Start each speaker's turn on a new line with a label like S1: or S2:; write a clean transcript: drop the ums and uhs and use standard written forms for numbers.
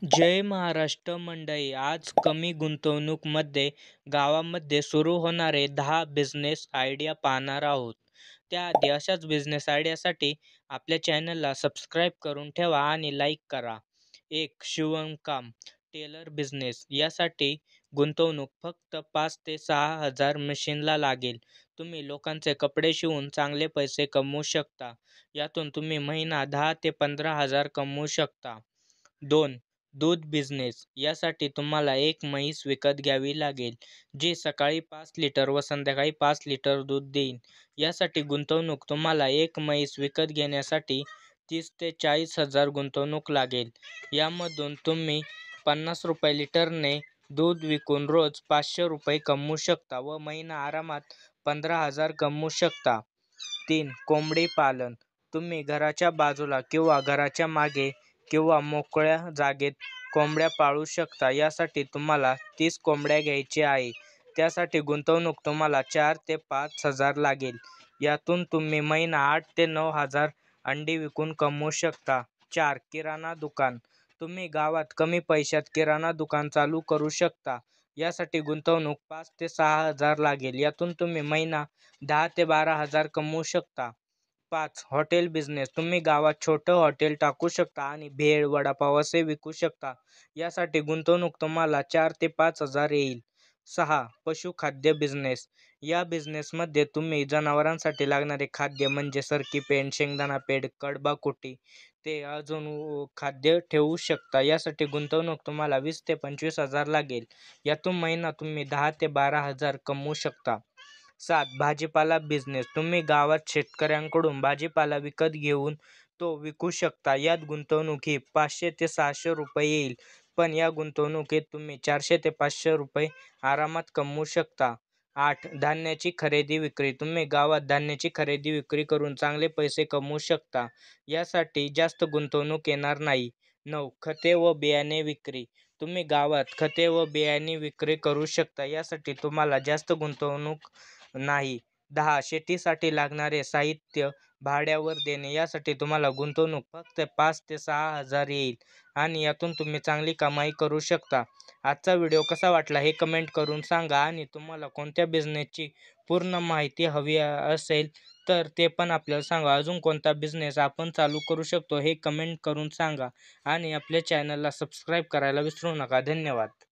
S1: जय महाराष्ट्र मंडळी. आज कमी गुंतवणूकमध्ये गावामध्ये सुरू होणारे 10 बिझनेस आयडिया पाहणार आहोत. त्याआधी अशाच बिझनेस आयडियासाठी आपल्या चॅनलला सबस्क्राईब करून ठेवा आणि लाईक करा. 1. शिवणकाम टेलर बिझनेस. यासाठी गुंतवणूक फक्त 5 ते 6 हजार मशीनला लागेल. तुम्ही लोकांचे कपडे शिवून चांगले पैसे कमवू शकता. यातून तुम्ही महिना 10 ते 15 हजार कमवू शकता. 2. दूध बिझनेस. यासाठी तुम्हाला एक म्हैस विकत घ्यावी लागेल, जी सकाळी 5 लिटर व संध्याकाळी 5 लिटर दूध देईल. यासाठी गुंतवणूक तुम्हाला एक म्हैस विकत घेण्यासाठी 30 ते 40 हजार गुंतवणूक लागेल. यामधून तुम्ही 50 रुपये लिटरने दूध विकून रोज 500 रुपये कमवू शकता व महिना आरामात 15,000 कमवू शकता. 3. कोंबडी पालन. तुम्ही घराच्या बाजूला किंवा घराच्या मागे किंवा मोकळ्या जागेत कोंबड्या पाळू शकता. यासाठी तुम्हाला 30 कोंबड्या घ्यायचे आहे. त्यासाठी गुंतवणूक तुम्हाला 4 ते 5 हजार लागेल. यातून तुम्ही महिना 8 ते 9 हजार अंडी विकून कमवू शकता. 4. किराणा दुकान. तुम्ही गावात कमी पैशात किराणा दुकान चालू करू शकता. यासाठी गुंतवणूक 5 ते 6 हजार लागेल. यातून तुम्ही महिना 10 ते 12 हजार कमवू शकता. 5. Hotel business. तुम्ही गावात छोटं हॉटेल टाकू शकता आणि भेळ, वडापाव असे विकू शकता. यासाठी गुंतवणूक तुम्हाला 4 ते 5 हजार येईल. 6. पशुखाद्य बिझनेस. या बिझनेसमध्ये तुम्ही जनावरांसाठी लागणारे खाद्य म्हणजे सरकी पेंड, शेंगदाणा पेंड, कडबाकुटी ते अजून खाद्य ठेवू शकता. यासाठी गुंतवणूक तुम्हाला 20 ते 25 हजार लागेल. यातून महिना तुम्ही 10 ते 12 हजार कमवू शकता. 7. भाजीपाला बिझनेस. तुम्ही गावात शेतकऱ्यांकडून भाजीपाला विकत घेऊन तो विकू शकता. यात गुंतवणूक ही 500 ते 600 रुपये येईल, पण या गुंतवणुकीत तुम्ही 400 ते 500 रुपये आरामात कमवू शकता. 8. धान्याची खरेदी विक्री. तुम्ही गावात धान्याची खरेदी विक्री करून चांगले पैसे कमवू शकता. यासाठी जास्त गुंतवणूक येणार नाही. 9. खते व बियाणे विक्री. तुम्ही गावात खते व बियाणे विक्री करू शकता. यासाठी तुम्हाला जास्त गुंतवणूक नाही. 10. शेतीसाठी लागणारे साहित्य भाड्यावर देणे. यासाठी तुम्हाला गुंतवणूक फक्त 5 ते 6 हजार येईल आणि यातून तुम्ही चांगली कमाई करू शकता. आजचा व्हिडिओ कसा वाटला हे कमेंट करून सांगा आणि तुम्हाला कोणत्या बिझनेसची पूर्ण माहिती हवी असेल तर ते पण आपल्याला सांगा. अजून कोणता बिझनेस आपण चालू करू शकतो हे कमेंट करून सांगा आणि आपल्या चॅनलला सबस्क्राईब करायला विसरू नका. धन्यवाद.